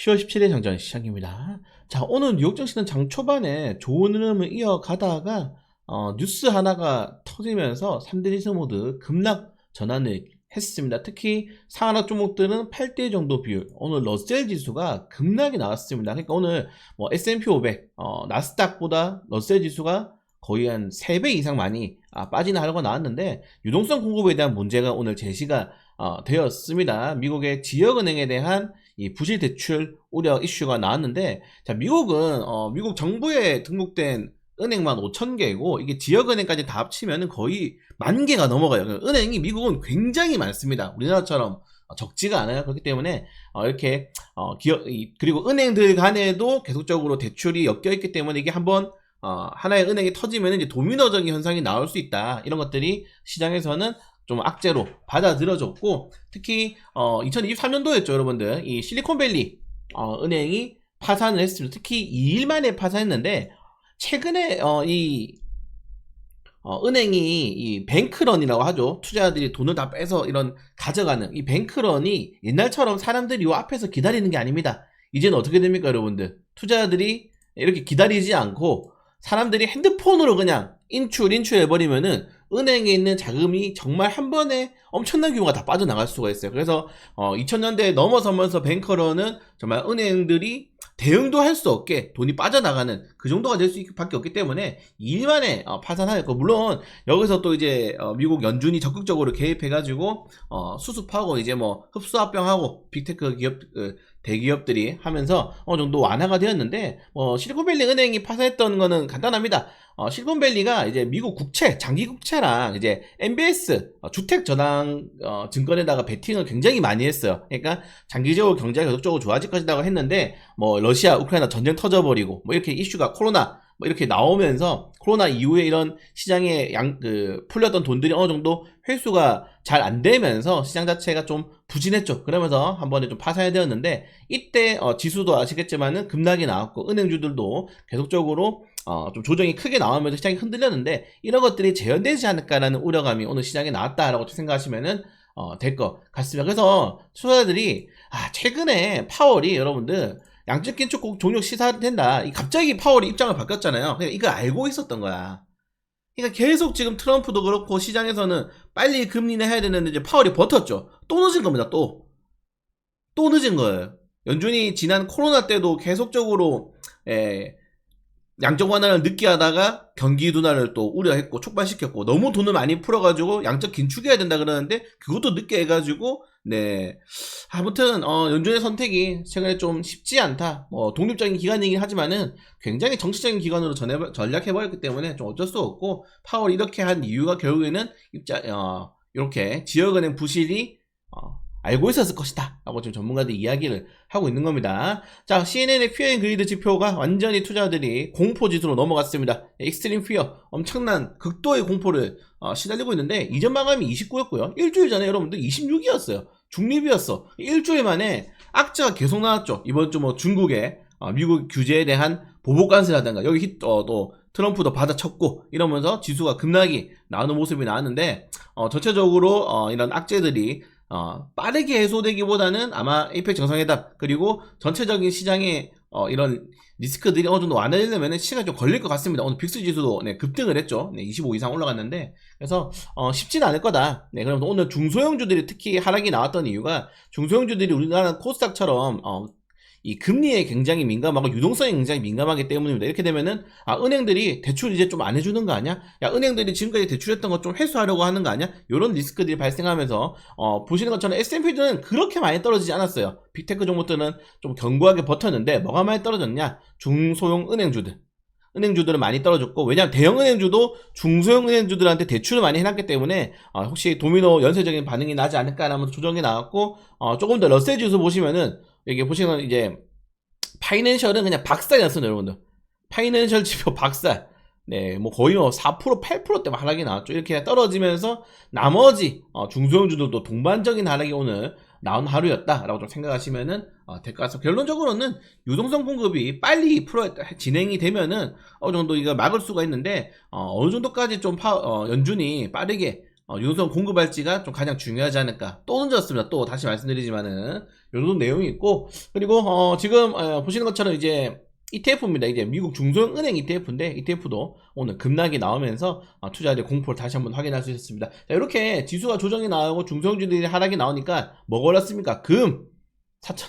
10월 17일 장전 시작입니다. 자, 오늘 뉴욕 증시는 장 초반에 좋은 흐름을 이어가다가 뉴스 하나가 터지면서 3대 지수 모두 급락 전환을 했습니다. 특히 상하락 종목들은 8대 정도 비율. 오늘 러셀 지수가 급락이 나왔습니다. 그러니까 오늘 뭐 S&P 500, 나스닥보다 러셀 지수가 거의 한 3배 이상 많이 빠지는 하루가 나왔는데, 유동성 공급에 대한 문제가 오늘 제시가 되었습니다. 미국의 지역은행에 대한 이 부실 대출 우려 이슈가 나왔는데, 자, 미국은 미국 정부에 등록된 은행만 5,000개이고 이게 지역은행까지 다 합치면 거의 10,000개가 넘어가요. 은행이 미국은 굉장히 많습니다. 우리나라처럼 적지가 않아요. 그렇기 때문에 이렇게 그리고 은행들 간에도 계속적으로 대출이 엮여 있기 때문에 이게 한번 하나의 은행이 터지면 이제 도미노적인 현상이 나올 수 있다. 이런 것들이 시장에서는 좀 악재로 받아들여졌고, 특히 2023년도였죠, 여러분들. 이 실리콘밸리 은행이 파산을 했습니다. 특히 2일 만에 파산했는데, 최근에 은행이 이 뱅크런이라고 하죠. 투자자들이 돈을 다 빼서 이런 가져가는 이 뱅크런이 옛날처럼 사람들이 요 앞에서 기다리는 게 아닙니다. 이제는 어떻게 됩니까, 여러분들? 투자자들이 이렇게 기다리지 않고 사람들이 핸드폰으로 그냥 인출해버리면은 은행에 있는 자금이 정말 한 번에 엄청난 규모가 다 빠져나갈 수가 있어요. 그래서 2000년대에 넘어서면서 뱅커런은 정말 은행들이 대응도 할 수 없게 돈이 빠져나가는 그 정도가 될 수밖에 없기 때문에 2일 만에 파산하였고, 물론 여기서 또 이제 미국 연준이 적극적으로 개입해가지고 수습하고 이제 뭐 흡수합병하고 빅테크 기업 대기업들이 하면서 어느 정도 완화가 되었는데, 실리콘밸리 은행이 파산했던 거는 간단합니다. 실리콘밸리가 이제 미국 국채, 장기 국채랑 이제 MBS 주택 저당 증권에다가 베팅을 굉장히 많이 했어요. 그러니까 장기적으로 경제가 계속적으로 좋아질 것이라고 했는데, 뭐 러시아 우크라이나 전쟁 터져버리고 뭐 이렇게 이슈가 코로나 뭐 이렇게 나오면서 코로나 이후에 이런 시장에 풀렸던 돈들이 어느 정도 회수가 잘 안 되면서 시장 자체가 좀 부진했죠. 그러면서 한 번에 좀 파산이 되었는데, 이때 지수도 아시겠지만은 급락이 나왔고 은행주들도 계속적으로 좀 조정이 크게 나오면서 시장이 흔들렸는데, 이런 것들이 재현되지 않을까라는 우려감이 오늘 시장에 나왔다라고 생각하시면은 될 것 같습니다. 그래서 투자자들이 최근에 파월이 여러분들 양적 긴축 종료 시사된다. 갑자기 파월이 입장을 바뀌었잖아요. 그냥 이걸 알고 있었던 거야. 그러니까 계속 지금 트럼프도 그렇고 시장에서는 빨리 금리는 해야 되는데 이제 파월이 버텼죠. 또 늦은 겁니다. 또 늦은 거예요. 연준이 지난 코로나 때도 계속적으로 양적 완화를 늦게 하다가 경기 둔화를 또 우려했고 촉발시켰고, 너무 돈을 많이 풀어가지고 양적 긴축해야 된다 그러는데 그것도 늦게 해가지고, 아무튼 연준의 선택이 최근에 좀 쉽지 않다. 독립적인 기관이긴 하지만은 굉장히 정치적인 기관으로 전략해버렸기 때문에 좀 어쩔 수 없고, 파월이 이렇게 한 이유가 결국에는 이렇게 지역은행 부실이 알고 있었을 것이다 라고 지금 전문가들이 이야기를 하고 있는 겁니다. 자, CNN의 피어 앤 그리드 지표가 완전히 투자자들이 공포지수로 넘어갔습니다. 익스트림 피어, 엄청난 극도의 공포를 시달리고 있는데, 이전 마감이 29였고요 일주일 전에 여러분들 26이었어요 중립이었어. 일주일 만에 악재가 계속 나왔죠. 이번 주 뭐 중국의 미국 규제에 대한 보복 관세라든가 여기 또 트럼프도 받아쳤고 이러면서 지수가 급락이 나오는 모습이 나왔는데, 전체적으로 이런 악재들이 빠르게 해소되기보다는 아마 에이펙 정상회담 그리고 전체적인 시장의 이런 리스크들이 어느 정도 완화되려면 시간이 좀 걸릴 것 같습니다. 오늘 빅스 지수도 급등을 했죠. 25 이상 올라갔는데, 그래서 쉽지는 않을 거다. 그럼 오늘 중소형주들이 특히 하락이 나왔던 이유가, 중소형주들이 우리나라 코스닥처럼 이 금리에 굉장히 민감하고 유동성에 굉장히 민감하기 때문입니다. 이렇게 되면은 은행들이 대출 이제 좀 안 해주는 거 아니야? 야, 은행들이 지금까지 대출했던 거 좀 회수하려고 하는 거 아니야? 이런 리스크들이 발생하면서 보시는 것처럼 S&P들은 그렇게 많이 떨어지지 않았어요. 빅테크 종목들은 좀 견고하게 버텼는데, 뭐가 많이 떨어졌냐? 중소형 은행주들은 많이 떨어졌고, 왜냐하면 대형 은행주도 중소형 은행주들한테 대출을 많이 해놨기 때문에 혹시 도미노 연쇄적인 반응이 나지 않을까라면서 조정이 나왔고, 조금 더 러셀 지수 보시면은 여기 보시면 이제 파이낸셜은 그냥 박살이었어요, 여러분들. 파이낸셜 지표 박살. 뭐 거의 4% 8%대만 하락이 나왔죠. 이렇게 떨어지면서 나머지 중소형주들도 동반적인 하락이 오늘 나온 하루였다라고 좀 생각하시면은 될 것 같습니다. 결론적으로는 유동성 공급이 빨리 진행이 되면은 어느 정도 이거 막을 수가 있는데, 어느 정도까지 좀 연준이 빠르게 유동성 공급할지가 좀 가장 중요하지 않을까. 또 늦었습니다. 또 다시 말씀드리지만은 요 정도 내용이 있고, 그리고 지금 보시는 것처럼 이제 ETF입니다. 이제 미국 중소형 은행 ETF인데 ETF도 오늘 급락이 나오면서 투자자들의 공포를 다시 한번 확인할 수 있었습니다. 자, 이렇게 지수가 조정이 나오고 중소형주들이 하락이 나오니까 뭐가 올랐습니까? 금 4천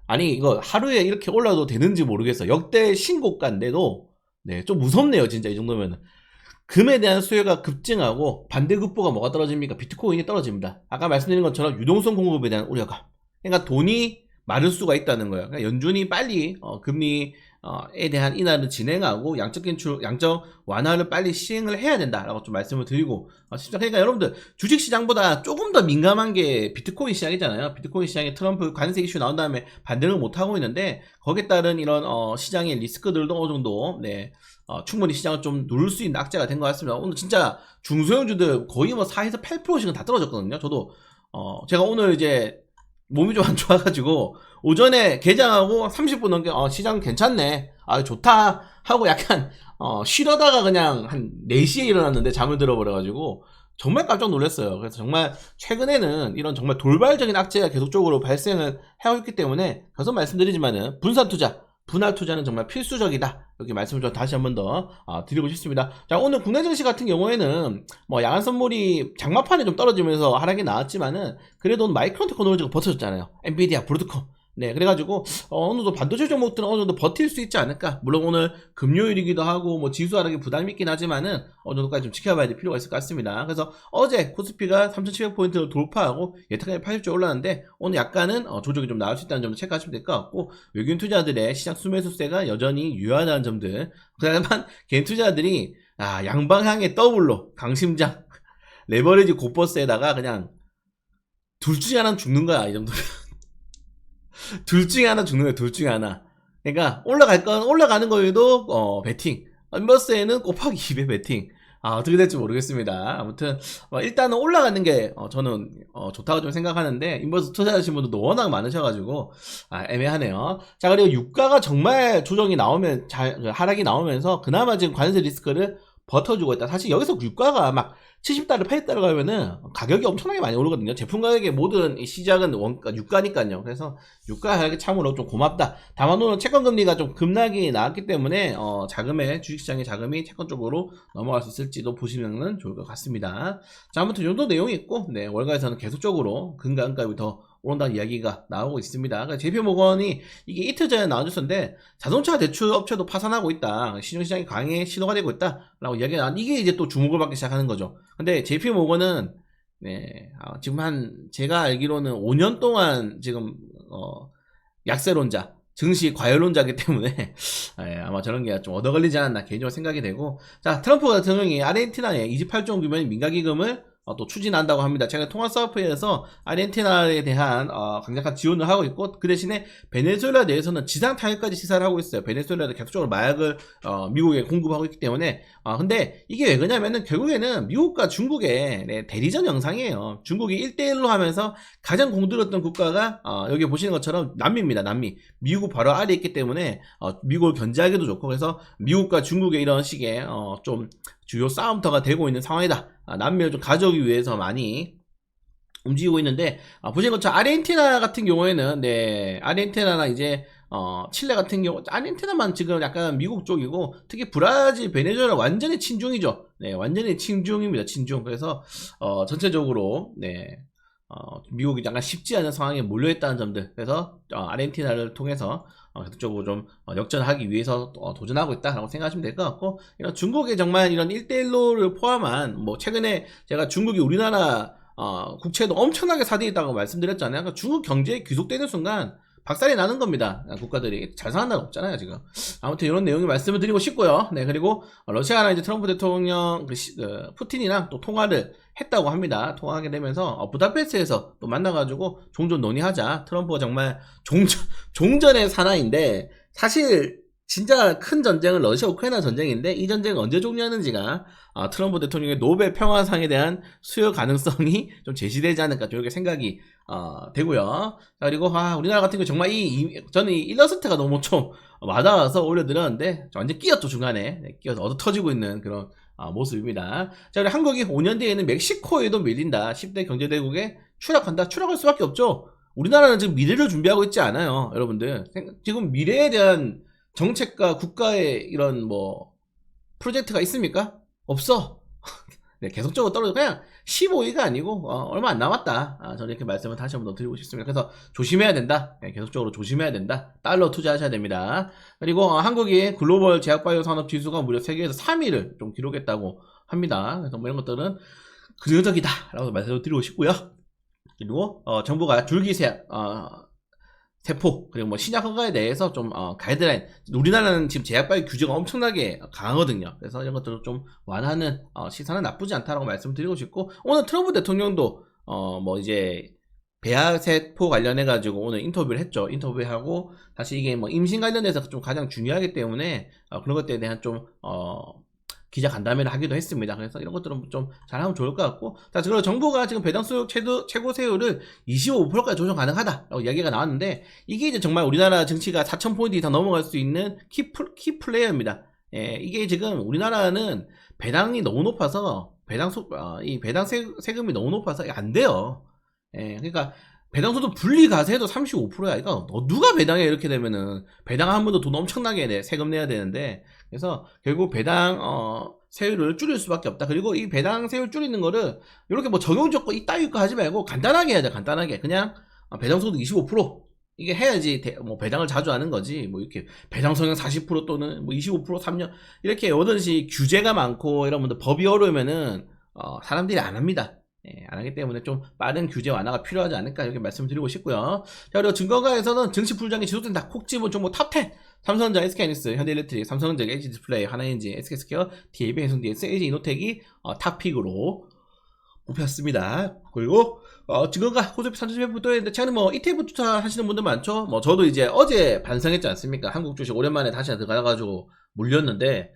아니 이거 하루에 이렇게 올라도 되는지 모르겠어. 역대 신고가인데도 네, 좀 무섭네요. 진짜 이 정도면은. 금에 대한 수요가 급증하고 반대급부가 뭐가 떨어집니까? 비트코인이 떨어집니다. 아까 말씀드린 것처럼 유동성 공급에 대한 우려감. 그러니까 돈이 마를 수가 있다는 거예요. 그러니까 연준이 빨리 금리에 대한 인하를 진행하고 양적 완화를 빨리 시행을 해야 된다라고 좀 말씀을 드리고, 그러니까 여러분들 주식 시장보다 조금 더 민감한 게 비트코인 시장이잖아요. 비트코인 시장에 트럼프 관세 이슈 나온 다음에 반대를 못 하고 있는데 거기에 따른 이런 시장의 리스크들도 어느 정도 충분히 시장을 좀 누를 수 있는 악재가 된 것 같습니다. 오늘 진짜 중소형주들 거의 뭐 4에서 8%씩은 다 떨어졌거든요. 저도 제가 오늘 이제 몸이 좀 안 좋아가지고 오전에 개장하고 30분 넘게 시장 괜찮네, 좋다 하고 약간 쉬려다가 그냥 한 4시에 일어났는데 잠을 들어버려가지고 정말 깜짝 놀랐어요. 그래서 정말 최근에는 이런 정말 돌발적인 악재가 계속적으로 발생을 하고 있기 때문에 계속 말씀드리지만은 분할 투자는 정말 필수적이다, 이렇게 말씀을 좀 다시 한번 더 드리고 싶습니다. 자, 오늘 국내 증시 같은 경우에는 뭐 야간 선물이 장마판에 좀 떨어지면서 하락이 나왔지만은 그래도 마이크론 테크놀로지가 버텨줬잖아요. 엔비디아, 브로드컴. 네, 그래가지고 어느 정도 반도체 종목들은 어느 정도 버틸 수 있지 않을까. 물론 오늘 금요일이기도 하고 뭐 지수 하락에 부담이 있긴 하지만은 어느 정도까지 좀 지켜봐야 될 필요가 있을 것 같습니다. 그래서 어제 코스피가 3,700포인트를 돌파하고 예탁까지 80조 올랐는데 오늘 약간은 조정이 좀 나올 수 있다는 점을 체크하시면 될 것 같고, 외국인 투자들의 시장 수매수세가 여전히 유효하다는 점들. 그다음에 개인 투자들이 양방향의 더블로 강심장 레버리지 곧버스에다가 그냥 둘 중에 하나는 죽는 거야, 이 정도면. 둘 중에 하나 죽는 거예요. 둘 중에 하나. 그러니까 올라가는 거에도 베팅, 인버스에는 곱하기 2배 베팅. 어떻게 될지 모르겠습니다. 아무튼 일단은 올라가는 게 저는 좋다고 좀 생각하는데, 인버스 투자하시는 분들도 워낙 많으셔가지고 애매하네요. 자, 그리고 유가가 정말 조정이 나오면 하락이 나오면서 그나마 지금 관세 리스크를 버텨주고 있다. 사실 여기서 유가가 막 70달러, 80달러 가면은 가격이 엄청나게 많이 오르거든요. 제품 가격의 모든 시작은 유가니까요. 그래서 유가 하락이 참으로 좀 고맙다. 다만 오늘 채권금리가 좀 급락이 나왔기 때문에 주식시장의 자금이 채권 쪽으로 넘어갈 수 있을지도 보시면 좋을 것 같습니다. 자, 아무튼 이 정도 내용이 있고, 네, 월가에서는 계속적으로 금과 은값이 더 오른다는 이야기가 나오고 있습니다. 그러니까 JP모건이 이게 이틀 전에 나온 뉴스인데 자동차 대출 업체도 파산하고 있다, 신용시장이 강하게 신호가 되고 있다라고 이야기가 나왔는데, 이게 이제 또 주목을 받기 시작하는 거죠. 근데 JP모건은 지금 제가 알기로는 5년 동안 지금 약세론자, 증시 과열론자이기 때문에 아마 저런 게 좀 얻어걸리지 않았나 개인적으로 생각이 되고, 자, 트럼프 같은 경우에 아르헨티나에 28조 원 규모의 민가기금을 또 추진한다고 합니다. 제가 통화사업회에서 아르헨티나에 대한 강력한 지원을 하고 있고, 그 대신에 베네수엘라 내에서는 지상 타격까지 시사를 하고 있어요. 베네수엘라도 계속적으로 마약을 미국에 공급하고 있기 때문에. 근데 이게 왜 그러냐면은 결국에는 미국과 중국의 대리전 영상이에요. 중국이 1대1로 하면서 가장 공들였던 국가가 여기 보시는 것처럼 남미입니다. 남미. 미국 바로 아래에 있기 때문에 미국을 견제하기도 좋고, 그래서 미국과 중국의 이런 식의 좀 주요 싸움터가 되고 있는 상황이다. 남미를 좀 가져오기 위해서 많이 움직이고 있는데, 보시는 것처럼 아르헨티나 같은 경우에는 아르헨티나나 이제 칠레 같은 경우, 아르헨티나만 지금 약간 미국 쪽이고, 특히 브라질, 베네수엘라 완전히 친중이죠. 네, 완전히 친중입니다. 친중. 그래서 전체적으로 미국이 약간 쉽지 않은 상황에 몰려있다는 점들. 그래서 아르헨티나를 통해서 계속적으로 좀 역전하기 위해서 도전하고 있다라고 생각하시면 될 것 같고, 이런 중국의 정말 이런 1대1로를 포함한 최근에 제가 중국이 우리나라 국채도 엄청나게 사들였다고 말씀드렸잖아요. 그러니까 중국 경제에 귀속되는 순간 박살이 나는 겁니다. 국가들이 잘 사는 나라 없잖아요, 지금. 아무튼 이런 내용을 말씀을 드리고 싶고요. 네, 그리고 러시아랑 이제 트럼프 대통령 푸틴이랑 또 통화를 했다고 합니다. 통화하게 되면서 부다페스트에서 또 만나가지고 종전 논의하자. 트럼프가 정말 종전의 사나이인데, 사실 진짜 큰 전쟁은 러시아 우크라이나 전쟁인데 이 전쟁을 언제 종료하는지가 트럼프 대통령의 노벨 평화상에 대한 수요 가능성이 좀 제시되지 않을까, 좀 이렇게 생각이 되고요. 자, 그리고 우리나라 같은 경우 정말 저는 이 일러스트가 너무 좀 와닿아서 올려드렸는데 완전 끼었죠. 중간에 끼어서 얻어 터지고 있는 그런 모습입니다. 자, 그리고 한국이 5년 뒤에는 멕시코에도 밀린다. 10대 경제대국에 추락한다. 추락할 수밖에 없죠. 우리나라는 지금 미래를 준비하고 있지 않아요, 여러분들. 지금 미래에 대한 정책과 국가의 이런 뭐 프로젝트가 있습니까? 없어. 네, 계속적으로 떨어져. 그냥 15위가 아니고 얼마 안 남았다. 저는 이렇게 말씀을 다시 한번 더 드리고 싶습니다. 그래서 조심해야 된다. 네, 계속적으로 조심해야 된다. 달러 투자하셔야 됩니다. 그리고 한국이 글로벌 제약바이오 산업 지수가 무려 세계에서 3위를 좀 기록했다고 합니다. 그래서 뭐 이런 것들은 긍정적이다라고 말씀을 드리고 싶고요. 그리고 정부가 줄기세약 세포 그리고 뭐 신약 허가에 대해서 좀 가이드라인, 우리나라는 지금 제약바이오 규제가 엄청나게 강하거든요. 그래서 이런 것들을 좀 완화하는 시선은 나쁘지 않다라고 말씀드리고 싶고, 오늘 트럼프 대통령도 뭐 이제 배아세포 관련해 가지고 오늘 인터뷰를 했죠. 인터뷰하고 사실 이게 뭐 임신 관련해서 좀 가장 중요하기 때문에 그런 것들에 대한 좀 기자 간담회를 하기도 했습니다. 그래서 이런 것들은 좀 잘하면 좋을 것 같고, 자, 그리고 정부가 지금 배당 수요 최고 세율을 25%까지 조정 가능하다라고 이야기가 나왔는데, 이게 이제 정말 우리나라 증시가 4,000포인트 이상 넘어갈 수 있는 키 플레이어입니다. 예, 이게 지금 우리나라는 배당이 너무 높아서 이 배당 세금이 너무 높아서 안 돼요. 예, 그러니까 배당소득 분리 가세도 35%야. 이거 누가 배당해? 이렇게 되면은 배당 한 번도 돈 엄청나게 세금 내야 되는데, 그래서 결국 배당 세율을 줄일 수밖에 없다. 그리고 이 배당 세율 줄이는 거를 이렇게 뭐 적용 조건 이따위 거 하지 말고 간단하게 해야 돼. 간단하게 그냥 배당소득 25% 이게 해야지 뭐 배당을 자주 하는 거지. 뭐 이렇게 배당 성향 40% 또는 뭐 25% 3년 이렇게 오듯이 규제가 많고 이러면 법이 어려우면은 사람들이 안 합니다. 예, 안 하기 때문에 좀 빠른 규제 완화가 필요하지 않을까 이렇게 말씀드리고 싶고요. 자, 그리고 증권가에서는 증시 불장이 지속된다. 콕 집은 종목 탑10 삼성전자, SK하이닉스, 현대일렉트릭, 삼성전자, LG디스플레이, 하나엔진, SK스퀘어, DAB, 해운디에스, LG이노텍이 탑픽으로 뽑혔습니다. 그리고 증권가 코스피 3000부 또 했는데, 최근에 뭐 ETF 투자하시는 분들 많죠. 뭐 저도 이제 어제 반성했지 않습니까? 한국 주식 오랜만에 다시 들어가가지고 물렸는데,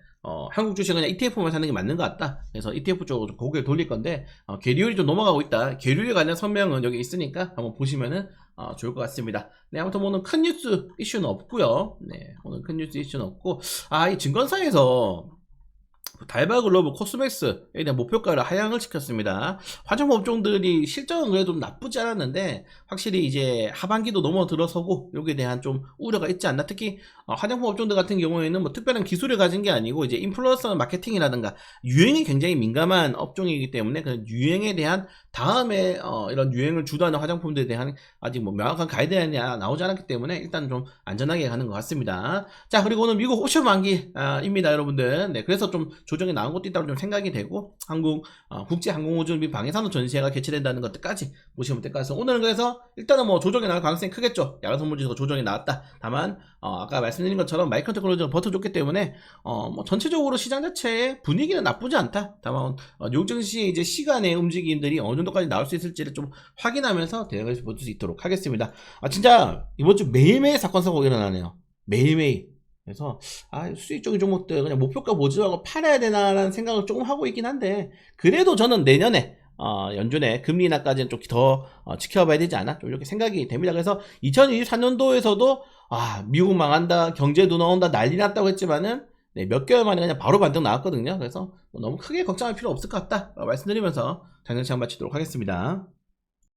한국 주식은 그냥 ETF만 사는 게 맞는 것 같다. 그래서 ETF 쪽으로 좀 고개를 돌릴 건데, 계류율이 좀 넘어가고 있다. 계류율에 관한 설명은 여기 있으니까 한번 보시면은 좋을 것 같습니다. 네, 아무튼 오늘 큰 뉴스 이슈는 없고요. 네, 오늘 큰 뉴스 이슈는 없고, 이 증권사에서 달바글로브 코스맥스에 대한 목표가를 하향을 시켰습니다. 화장품 업종들이 실적은 그래도 좀 나쁘지 않았는데, 확실히 이제 하반기도 넘어들어서고 여기에 대한 좀 우려가 있지 않나. 특히 화장품 업종들 같은 경우에는 뭐 특별한 기술을 가진 게 아니고 이제 인플루언서 마케팅이라든가 유행이 굉장히 민감한 업종이기 때문에 그 유행에 대한 다음에 이런 유행을 주도하는 화장품들에 대한 아직 뭐 명확한 가이드라인이 나오지 않았기 때문에 일단 좀 안전하게 가는 것 같습니다. 자, 그리고 오늘 미국 옵션 만기입니다, 여러분들. 네, 그래서 좀 조정이 나온 것도 있다고 좀 생각이 되고, 한국 국제항공우주 및 방해산업 전시회가 개최된다는 것들까지 보시면 될 것 같습니다. 오늘은 그래서 일단은 뭐 조정이 나올 가능성이 크겠죠. 야간선물지수가 조정이 나왔다. 다만 아까 말씀드린 것처럼 마이크론 테크놀로지가 버텨줬기 때문에 뭐 전체적으로 시장 자체의 분위기는 나쁘지 않다. 다만 뉴욕 증시의 이제 시간의 움직임들이 어느 정도까지 나올 수 있을지를 좀 확인하면서 대응을 볼 수 있도록 하겠습니다. 진짜 이번 주 매일매일 사건 사고가 일어나네요. 매일매일. 그래서 수익적인 종목들 그냥 목표가 보지하고 팔아야 되나라는 생각을 조금 하고 있긴 한데, 그래도 저는 내년에 연준의 금리 인하까지는 좀 더 지켜봐야 되지 않아? 좀 이렇게 생각이 됩니다. 그래서 2024년도에서도 미국 망한다, 경제 눈 온다, 난리 났다고 했지만은 네, 몇 개월 만에 그냥 바로 반등 나왔거든요. 그래서 너무 크게 걱정할 필요 없을 것 같다 말씀드리면서 장영시장 마치도록 하겠습니다.